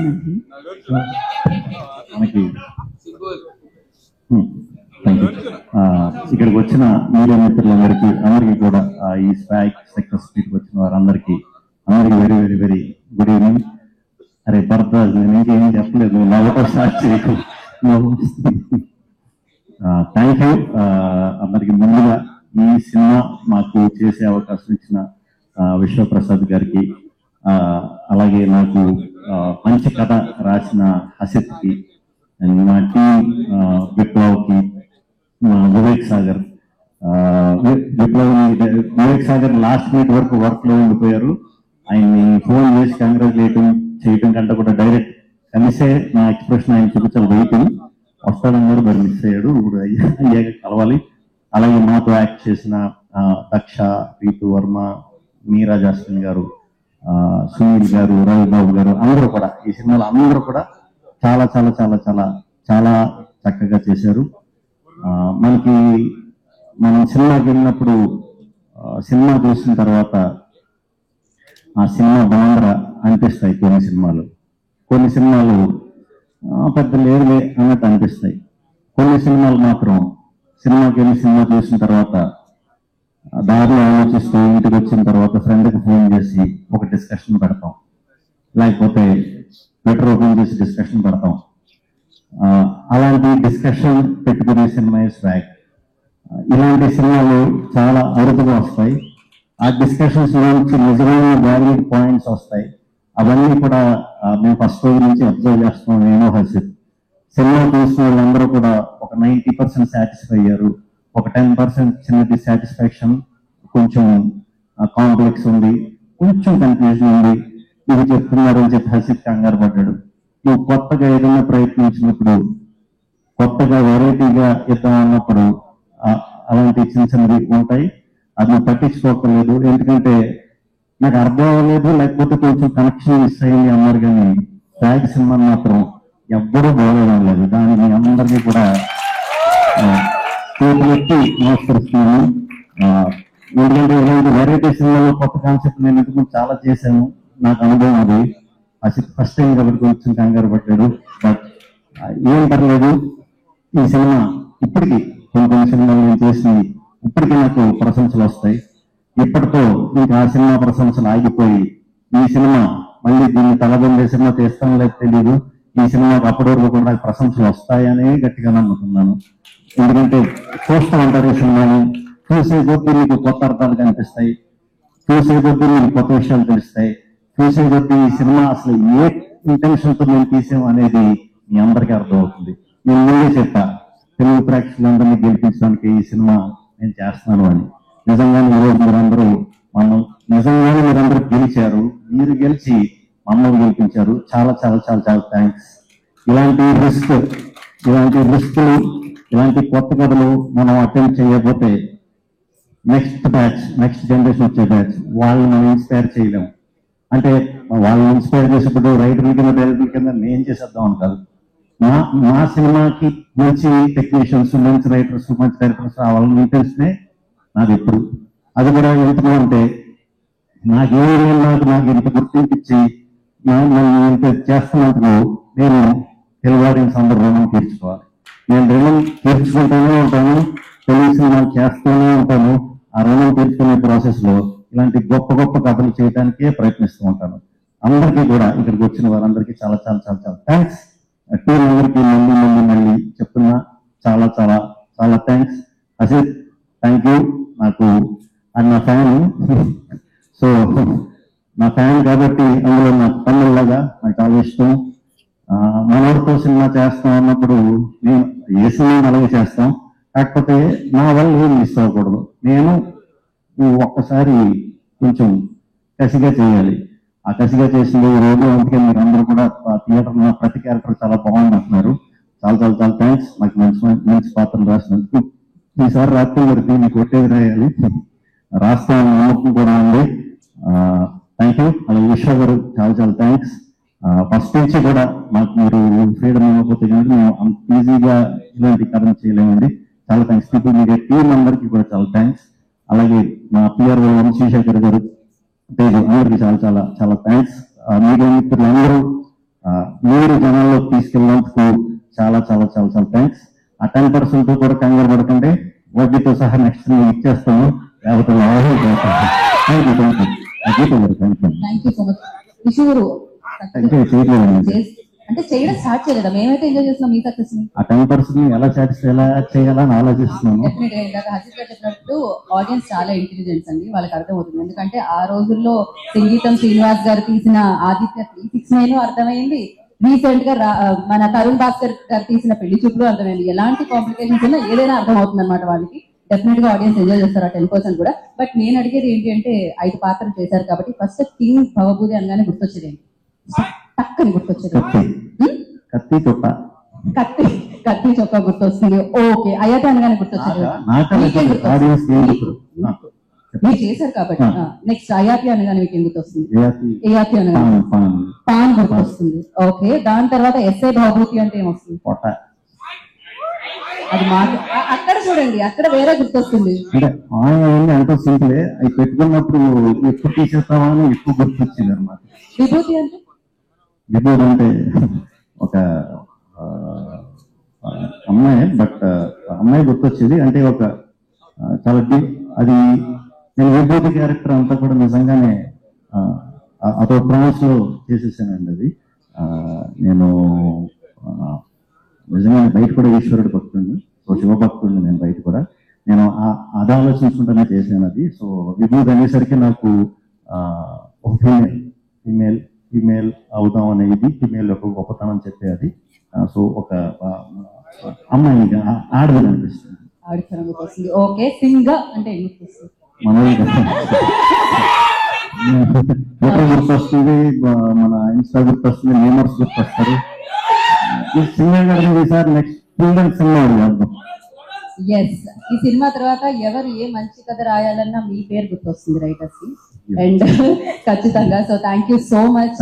చేస్తానండి. మనకి ఇక్కడికి వచ్చిన మీడియా మిత్రులందరికీ కూడా ఈ స్వాగ్ సక్సెస్ స్పీడ్కి వచ్చిన వారందరికీ very very very good evening. అరే భరద్వాజ్, నేను ఇంకేం చెప్పలేదు, నవ్వటం స్టార్ట్ చేయకు. థ్యాంక్ యూ అందరికి. ముందుగా ఈ సినిమా మాకు చేసే అవకాశం ఇచ్చిన విశ్వప్రసాద్ గారికి, అలాగే నాకు మంచి కథ రాసిన హసిత్కి, మా టీం విప్లవ్కి, వివేక్ సాగర్. వివేక్ సాగర్ లాస్ట్ మినిట్ వరకు వర్క్ లో ఉండిపోయారు. ఆయన్ని ఫోన్ చేసి కంగ్రాచులేట్ చేయడం కంటే కూడా డైరెక్ట్ కలిసే నా ఎక్స్ప్రెషన్ ఆయన చూపించాలి. వెయిటింగ్ వస్తాడని కూడా మరి మిస్ అయ్యాడు. ఇప్పుడు అయ్యాక కలవాలి. అలాగే మాతో యాక్ట్ చేసిన దక్ష, రీతు వర్మ, మీరా జాస్మిన్ గారు, సునీల్ గారు, రవిబాబు గారు, అందరూ కూడా ఈ సినిమాలో అందరూ కూడా చాలా చాలా చాలా చాలా చాలా చక్కగా చేశారు. మనకి మనం సినిమాకి వెళ్ళినప్పుడు సినిమా చూసిన తర్వాత ఆ సినిమా బాగుందరా అనిపిస్తాయి. కొన్ని సినిమాలు పెద్ద లేరులే అన్నట్టు అనిపిస్తాయి. కొన్ని సినిమాలు మాత్రం సినిమాకి వెళ్ళి సినిమా చూసిన తర్వాత దారిలో ఆలోచిస్తూ ఇంటికి వచ్చిన తర్వాత ఫ్రెండ్కి ఫోన్ చేసి ఒక డిస్కషన్ పెడతాం, లేకపోతే ట్విట్టర్ ఓపెన్ చేసి డిస్కషన్ పెడతాం. అలాంటి డిస్కషన్ పెట్టుకునే సినిమా స్వాగ్. ఇలాంటి సినిమాలు చాలా అరుదుగా వస్తాయి. ఆ డిస్కషన్స్ నుంచి నిజమైన వ్యాలిడ్ పాయింట్స్ వస్తాయి. అవన్నీ కూడా మేము ఫస్ట్ రోజు నుంచి అబ్జర్వ్ చేస్తున్నాం. నేను హసిత్ సినిమా చూసిన వాళ్ళందరూ కూడా ఒక 90% సాటిస్ఫై అయ్యారు. ఒక 10% చిన్న డిస్సాటిస్ఫాక్షన్, కొంచెం కాంప్లెక్స్ ఉంది, కొంచెం కన్ఫ్యూజన్ ఉంది. ఇది చెప్తున్నారని చెప్పి హసిత్ కంగారు పడ్డాడు. నువ్వు కొత్తగా ఏదైనా ప్రయత్నించినప్పుడు, కొత్తగా వెరైటీగా ఇద్దాం అన్నప్పుడు అలాంటి చిన్న చిన్నవి ఉంటాయి. అది నువ్వు పట్టించుకోకలేదు, ఎందుకంటే నాకు అర్థం అవ్వలేదు, లేకపోతే కొంచెం కనెక్షన్ మిస్ అయ్యింది అన్నారు. కానీ స్వాగ్ సినిమా మాత్రం ఎవ్వరూ బాగోవడం లేదు. దాన్ని అందరికీ కూడా చేతులెత్తి నమస్కరిస్తున్నాను. ఎందుకంటే ఇలాంటి వెరైటీ సినిమాలో కొత్త కాన్సెప్ట్ నేను ఇంతకు చాలా చేశాను, నాకు అనుభవం అది. ఫస్ట్ టైం కాబట్టి కొంచెం కంగారు పడ్డాడు. బట్ ఏం పర్లేదు. ఈ సినిమా ఇప్పటికీ కొన్ని సినిమాలు నేను చేసి ఇప్పటికీ నాకు ప్రశంసలు వస్తాయి. ఇప్పటితో ఇంకా ఆ సినిమా ప్రశంసలు ఆగిపోయి ఈ సినిమా మళ్ళీ దీన్ని తలబొందే సినిమా చేస్తాను లేదు తెలీదు. ఈ సినిమాకి అప్పటి వరకు కూడా నాకు ప్రశంసలు వస్తాయని గట్టిగా నమ్ముతున్నాను. ఎందుకంటే చూస్తూ ఉంటారు ఈ సినిమాని, చూసే కొద్దీ మీకు కొత్త అర్థాలు కనిపిస్తాయి, చూసే కొద్దీ మీకు కొత్త విషయాలు తెలుస్తాయి, చూసే కొద్దీ ఈ సినిమా అసలు ఏ ఇంటెన్షన్తో మేము తీసాం అనేది మీ అందరికీ అర్థమవుతుంది. నేను ముందే చెప్పా, తెలుగు ప్రేక్షకులందరినీ గెలిపించడానికి ఈ సినిమా నేను చేస్తున్నాను అని. నిజంగానే ఈరోజు మీరందరూ గెలిచారు. మీరు గెలిచి మమ్మల్ని గెలిపించారు. చాలా చాలా చాలా చాలా థ్యాంక్స్. ఇలాంటి రిస్కులు, ఇలాంటి కొత్త కథలు మనం అటెంప్ట్ చేయకపోతే నెక్స్ట్ జనరేషన్ వచ్చే బ్యాచ్ వాళ్ళని మనం ఇన్స్పైర్ చేయలేము. అంటే వాళ్ళని ఇన్స్పైర్ చేసేప్పుడు రైటర్ల కింద, డైరెక్టర్ల కింద నేను చేసేద్దాం అని కాదు. మా సినిమాకి మంచి టెక్నీషియన్స్, మంచి రైటర్స్, మంచి డైరెక్టర్స్ రావాలని తెలిసినే నాది ఎప్పుడు. అది కూడా ఎందుకు అంటే నాకు ఇంత గుర్తింపు ఇచ్చి ఇంత చేస్తున్నందుకు నేను తెలుగువారిని అందరూ రుణం తీర్చుకోవాలి. నేను రుణం తీర్చుకుంటూనే ఉంటాను, తెలుగు సినిమాలు చేస్తూనే ఉంటాను. ఆ రుణం తీర్చుకునే ప్రాసెస్ లో ఇలాంటి గొప్ప గొప్ప కథలు చేయడానికే ప్రయత్నిస్తూ ఉంటాను. అందరికీ కూడా ఇక్కడికి వచ్చిన వారందరికీ చాలా చాలా చాలా చాలా థ్యాంక్స్. టీం అందరికీ మళ్ళీ చెప్తున్నా, చాలా చాలా చాలా థ్యాంక్స్. Asit thank you. నాకు అది నా ఫ్యాన్, సో నా ఫ్యాన్ కాబట్టి అందులో నా తమ్ముళ్ళగా నాకు చాలా ఇష్టం. మనోడితో సినిమా చేస్తాం అన్నప్పుడు నేను ఏ సినిమా అలాగే చేస్తాం, కాకపోతే నా వల్ల ఏం మిస్ అవ్వకూడదు. నేను ఒక్కసారి కొంచెం కసిగా చేయాలి. ఆ కసిగా చేసింది ఈ రోజు. అందుకే మీరు అందరూ కూడా థియేటర్లో ప్రతి క్యారెక్టర్ చాలా బాగుంది అంటున్నారు. చాలా చాలా చాలా థ్యాంక్స్. నాకు మంచి పాత్రలు రాసినందుకు. ఈసారి రాత్రి మరి దీన్ని కొట్టేది రాయాలి, రాస్తాను నమ్మకం కూడా ఉంది. Thank you. అలాగే విశ్వ గారు చాలా చాలా థ్యాంక్స్. ఫస్ట్ నుంచి కూడా మాకు మీరు ఫ్రీడమ్ ఇవ్వకపోతే కనుక మేము అంత ఈజీగా ఇలాంటి కథను చేయలేమండి. చాలా థ్యాంక్స్. ఇప్పుడు మీడియా టీం అందరికీ కూడా చాలా థ్యాంక్స్. అలాగే మా పిఆర్ వంశీశేఖర్ గారు, తేజు అందరికీ చాలా చాలా చాలా థ్యాంక్స్. మీడియా మిత్రులు అందరూ మీరు జనాల్లో తీసుకెళ్ళినందుకు చాలా చాలా చాలా చాలా థ్యాంక్స్. ఆ 10% కూడా కంగారు పడకండి, వడ్డీతో సహా నెక్స్ట్ ఇచ్చేస్తాము, లేకపోతే thank you thank you so much. విషువురు అంటే చేయడం స్టార్ట్ చేయలేదా? మేమైతే ఎంజాయ్ చేస్తున్నాం మీ సక్సెస్ ని. ఆ 10% ఎలా చేయాలని ఆలోచిస్తున్నాను. డెఫినెట్ గా ఇందాక హజీర్ గారు చెప్పినట్టు ఆడియన్స్ చాలా ఇంటెలిజెన్స్ అండి, వాళ్ళకి అర్థమవుతుంది. ఎందుకంటే ఆ రోజుల్లో సంగీతం శ్రీనివాస్ గారు తీసిన ఆదిత్య 369 అర్థమైంది, రీసెంట్ గా మన తరుణ్ భాస్కర్ గారు తీసిన పెళ్లి చూపులు అర్థమైంది. ఎలాంటి కాంప్లికేషన్స్ ఉన్నా ఏదైనా అర్థమవుతుంది అనమాట వాళ్ళకి. డెఫినెట్ గా ఆడియన్స్ ఎంజాయ్ చేస్తారు ఆ 10% కూడా. బట్ నేను అడిగేది ఏంటి అంటే 5 పాత్రలు చేశారు కాబట్టి ఫస్ట్ కింగ్ భవభూతి అనగానే గుర్తొచ్చేది ఏంటి? టక్కని గుర్తొచ్చేది కత్తి చొప్ప. కత్తి చొక్కా గుర్తొస్తుంది. ఓకే, అయ్యాత అనగానే గుర్తొచ్చేది. మీరు చేశారు కాబట్టి. నెక్స్ట్ అయాతి అనగానే మీకు ఏం గుర్తొస్తుంది? ఏయాతి అనగానే పాన్ గుర్తొస్తుంది. ఓకే, దాని తర్వాత ఎస్ఐ భవభూతి అంటే ఏమొస్తుంది? అది మాట. అక్కడ చూడండి, అక్కడ వేరే గుర్తొస్తుంది. ఎంతో సింపుల్, అవి పెట్టుకున్నప్పుడు ఎక్కువ తీసేస్తామని ఎక్కువ గుర్తొచ్చింది అనమాట. విభూతి అంటే విభూతి అంటే ఒక అమ్మాయి, బట్ అమ్మాయి గుర్తొచ్చేది అంటే ఒక చాలా అది నేను విభూతి క్యారెక్టర్ అంతా కూడా నిజంగానే అదొక ప్రాన్స్ లో చేసేసానండి. అది నేను నిజంగానే బయట కూడా ఈశ్వరుడు భక్తుడిని, సో శివభక్తుడిని నేను బయట కూడా. నేను అది ఆలోచించుకుంటూనే చేశాను అది. సో విభూతి అనేసరికి నాకు ఒక ఫీమేల్ అవుదాం అనేది ఫీమేల్ యొక్క గొప్పతనం చెప్పేది. సో ఒక అమ్మాయి ఆడదని అనిపిస్తుంది. ఓకే, సింగ అంటే ఏం గుర్తొస్తుంది? గుర్తొస్తుంది, మన ఇన్స్టా గుర్తొస్తుంది, నేమర్స్ గుర్తొస్తారు. ఎస్, ఈ సినిమా తర్వాత ఎవరు ఏ మంచి కథ రాయాలన్నా మీ పేరు గుర్తొస్తుంది రైటర్స్ కి. అండ్ ఖచ్చితంగా. So thank you so much.